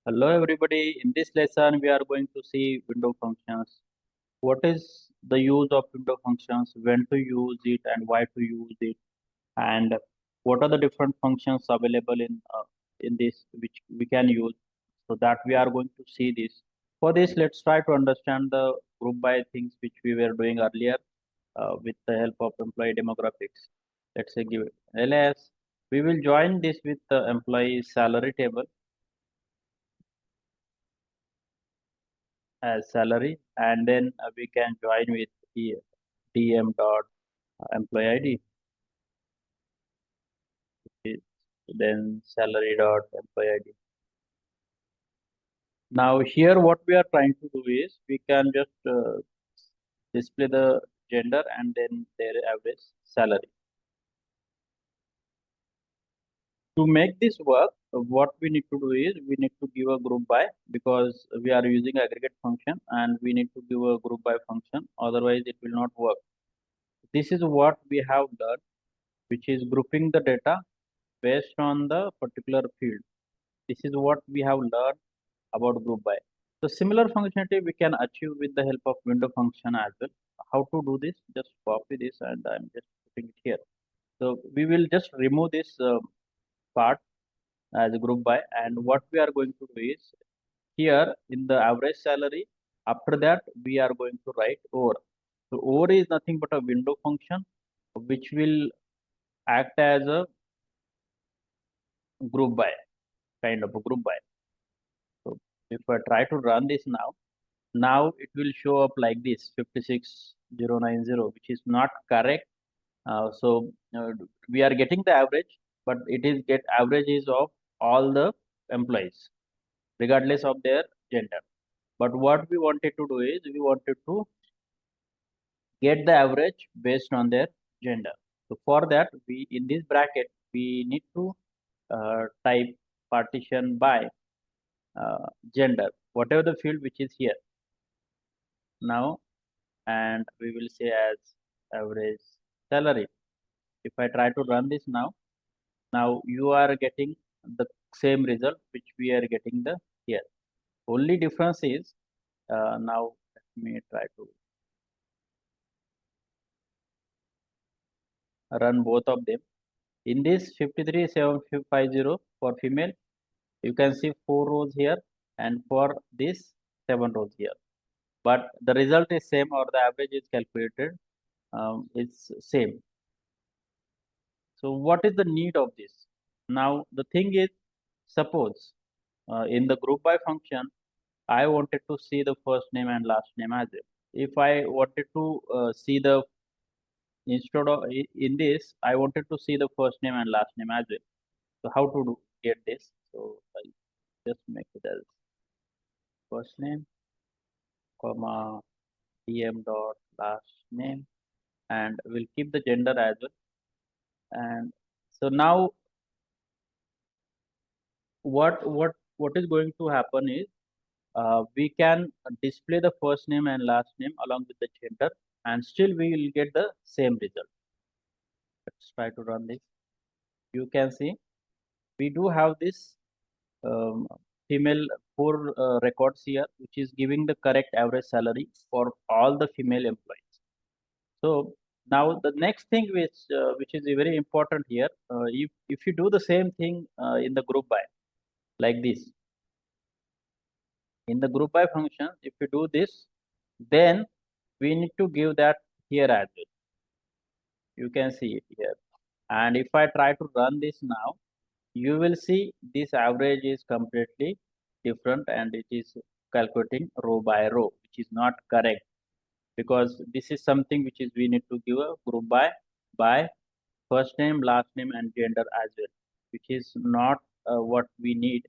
Hello everybody. In this lesson, we are going to see window functions. What is the use of window functions, when to use it and why to use it, and what are the different functions available in this which we can use. So that we are going to see this. For this, let's try to understand the group by things which we were doing earlier with the help of employee demographics. Let's say give it ls. We will join this with the employee salary table as salary, and then we can join with the dm dot employee id, is then salary dot employee id. Now here what we are trying to do is we can just display the gender and then their average salary. To make this work, what we need to do is we need to give a group by, because we are using aggregate function and we need to give a group by function, otherwise it will not work. This is what we have done, which is grouping the data based on the particular field. This is what we have learned about group by. So similar functionality we can achieve with the help of window function as well. How to do this? Just copy this and I'm just putting it here. So we will just remove this part as a group by, and what we are going to do is here in the average salary, after that we are going to write or. So or is nothing but a window function which will act as a group by, kind of a group by. So if I try to run this now it will show up like this 56090, which is not correct. So we are getting the average, but it is get averages of all the employees, regardless of their gender. But what we wanted to do is we wanted to get the average based on their gender. So for that, we in this bracket we need to type partition by gender, whatever the field which is here now, and we will say as average salary. If I try to run this now you are getting the same result which we are getting the here. Only difference is now let me try to run both of them. In this 53750 for female, you can see 4 rows here, and for this 7 rows here. But the result is same, or the average is calculated. It's same. So what is the need of this? Now the thing is, suppose in the group by function, I wanted to see the first name and last name as well. If I wanted to see the instead of in this, I wanted to see the first name and last name as well. So how to do get this? So I'll just make it as first name, comma dm dot last name, and we'll keep the gender as well. And so now what is going to happen is we can display the first name and last name along with the gender, and still we will get the same result. Let's try to run this. You can see we do have this um, female four records here, which is giving the correct average salary for all the female employees. So now the next thing which is very important here, if you do the same thing in the group by like this, in the group by function, if you do this, then we need to give that here as well. You can see it here. And if I try to run this now, you will see this average is completely different and it is calculating row by row, which is not correct, because this is something which is we need to give a group by first name, last name, and gender as well, which is not what we need.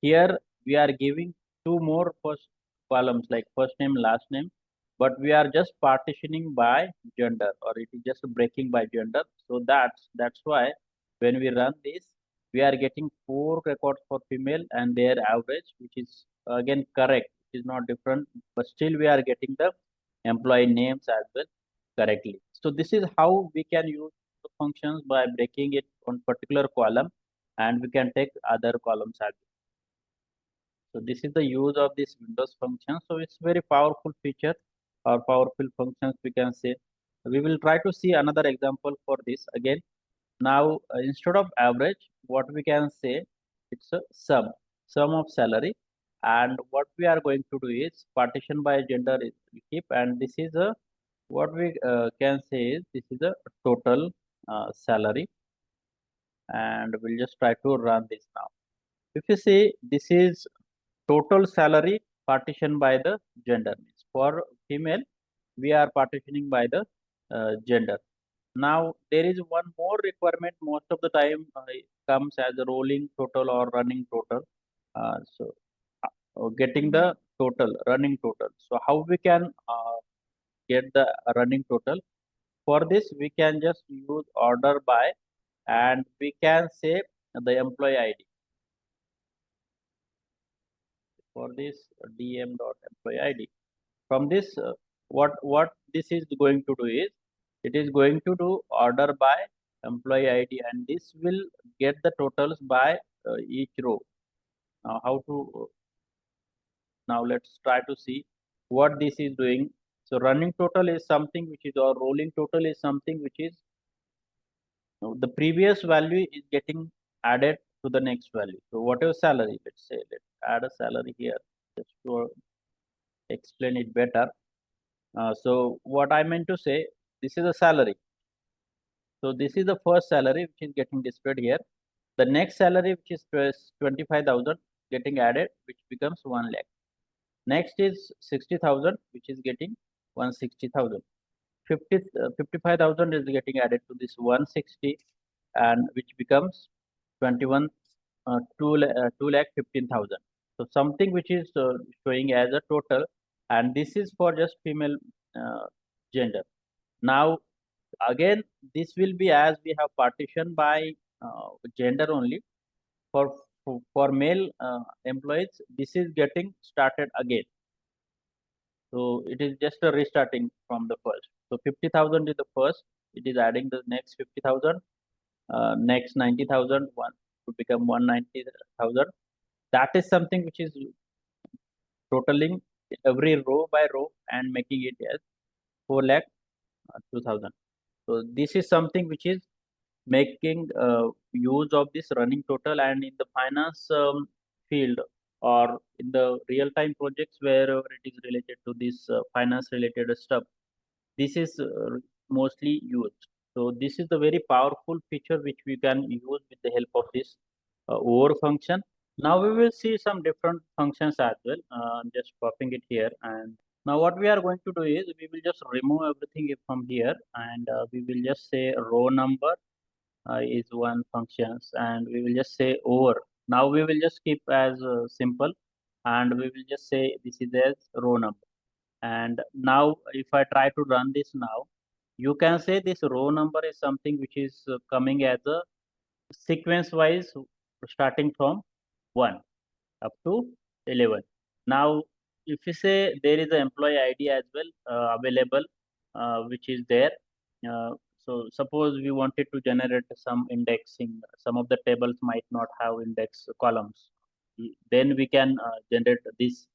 Here we are giving two more first columns like first name, last name, but we are just partitioning by gender, or it is just breaking by gender. So that's why when we run this, we are getting 4 records for female and their average, which is again correct, which is not different, but still we are getting the employee names as well correctly. So this is how we can use the functions by breaking it on particular column, and we can take other columns as well. So this is the use of this Windows function. So it's very powerful feature or powerful functions we can say. We will try to see another example for this again. Now instead of average, what we can say, it's a sum of salary, and what we are going to do is partition by gender is we keep, and this is a what we can say is this is a total salary, and we'll just try to run this now. If you see, this is total salary partition by the gender. Means for female, we are partitioning by the gender. Now there is one more requirement. Most of the time it comes as a rolling total or running total. Getting the total, running total. So how we can get the running total? For this, we can just use order by, and we can say the employee ID. For this dm dot employee ID. From this, what this is going to do is it is going to do order by employee ID, and this will get the totals by each row. Now how to now let's try to see what this is doing. So running total is something which is, or rolling total is something which is the previous value is getting added to the next value. So whatever salary, let's say, let's add a salary here just to explain it better. So what I meant to say, this is a salary. So this is the first salary which is getting displayed here. The next salary which is 25,000 getting added, which becomes 1 lakh. Next is 60,000 which is getting 160,000. 55,000 is getting added to this 160, and which becomes 21 2 lakh 15,000. So something which is showing as a total, and this is for just female gender. Now again, this will be as we have partition by gender only. For male employees, this is getting started again. So it is just a restarting from the first. So 50,000 is the first. It is adding the next 50,000, next 90,000, one to become 190,000. That is something which is totaling every row by row and making it as 4 lakh 2,000. So this is something which is making use of this running total, and in the finance field or in the real time projects wherever it is related to this finance related stuff, this is mostly used. So this is the very powerful feature which we can use with the help of this over function. Now we will see some different functions as well. I'm just copying it here, and now what we are going to do is we will just remove everything from here, and we will just say row number is one functions, and we will just say over. Now we will just keep as simple, and we will just say this is as row number. And now if I try to run this now, you can say this row number is something which is coming as a sequence wise, starting from 1 up to 11. Now if you say there is an employee ID as well available, which is there. So suppose we wanted to generate some indexing, some of the tables might not have index columns, then we can generate this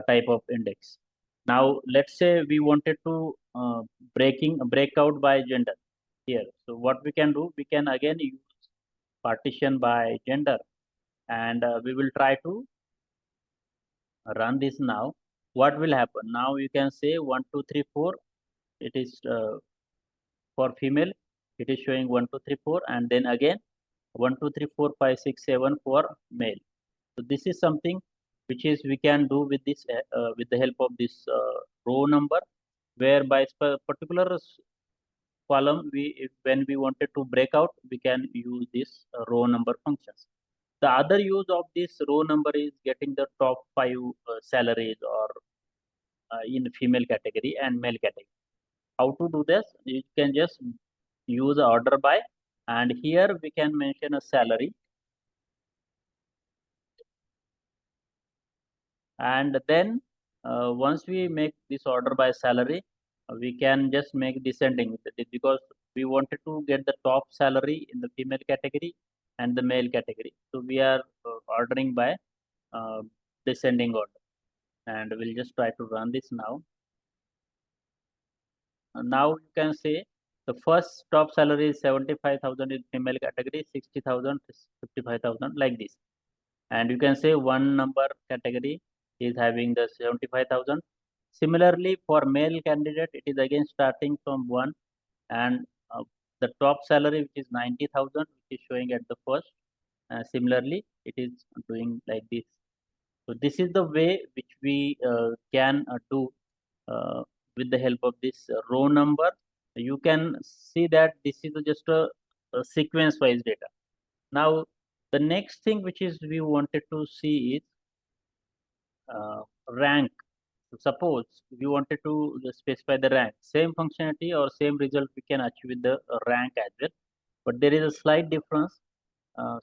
type of index. Now let's say we wanted to break out by gender here. So what we can do, we can again use partition by gender, and we will try to run this now. What will happen? Now you can say 1, 2, 3, 4. It is for female. It is showing 1, 2, 3, 4, and then again 1, 2, 3, 4, 5, 6, 7 for male. So this is something which is we can do with this with the help of this row number, whereby particular column when we wanted to break out, we can use this row number functions. The other use of this row number is getting the top 5 salaries, or in female category and male category. How to do this? You can just use order by, and here we can mention a salary, and then once we make this order by salary, we can just make descending with it, because we wanted to get the top salary in the female category and the male category. So we are ordering by descending order. And we'll just try to run this now. Now you can say the first top salary is 75,000 in female category, 60,000, 55,000, like this. And you can say one number category is having the 75,000. Similarly, for male candidate, it is again starting from 1, and the top salary, which is 90,000, which is showing at the first. Similarly, it is doing like this. So this is the way which we can do with the help of this row number. You can see that this is just a sequence wise data. Now the next thing which is we wanted to see is rank. So suppose we wanted to specify the rank, same functionality or same result we can achieve with the rank as well, but there is a slight difference.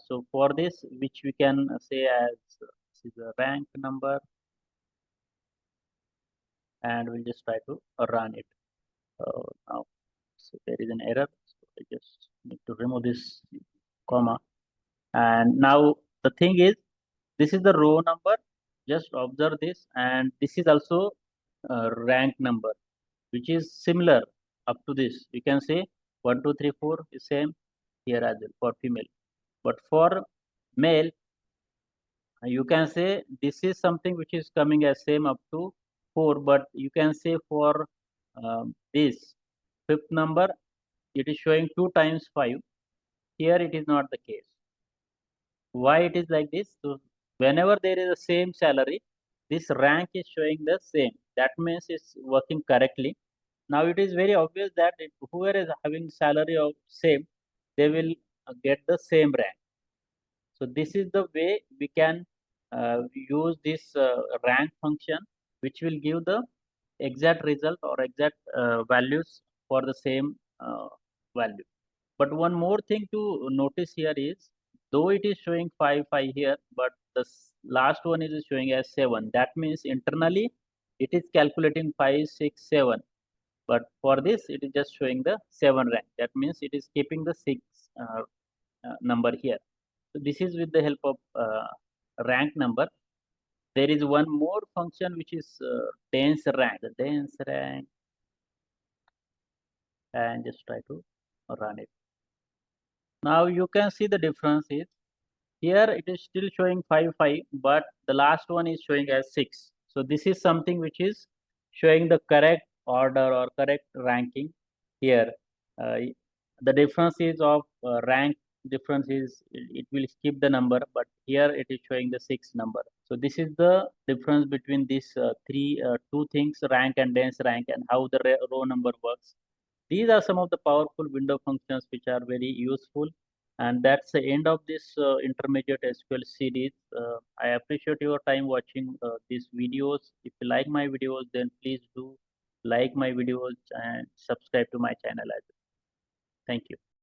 So for this, which we can say as this is a rank number, and we'll just try to run it. Now, so there is an error, so I just need to remove this comma. And now the thing is, this is the row number. Just observe this, and this is also rank number, which is similar up to this. You can say 1, 2, 3, 4 is same here as well for female, but for male, you can say this is something which is coming as same up to 4, but you can say for this fifth number, it is showing 2 times 5. Here it is not the case. Why it is like this? So whenever there is a same salary, this rank is showing the same. That means it's working correctly. Now it is very obvious that whoever is having salary of same, they will get the same rank. So this is the way we can use this rank function, which will give the exact result or exact values for the same value. But one more thing to notice here is, though it is showing 5, 5 here, but the last one is showing as 7. That means internally it is calculating 5, 6, 7. But for this, it is just showing the 7 rank. That means it is keeping the 6 number here. So this is with the help of rank number. There is one more function which is dense rank. The dense rank, and just try to run it. Now you can see the difference is, here it is still showing 5, 5, but the last one is showing as 6. So this is something which is showing the correct order or correct ranking here. Uh, the difference is of rank difference is, it will skip the number, but here it is showing the 6 number. So this is the difference between these two things, rank and dense rank, and how the row number works. These are some of the powerful window functions which are very useful. And that's the end of this intermediate SQL series. I appreciate your time watching these videos. If you like my videos, then please do like my videos and subscribe to my channel as well. Thank you.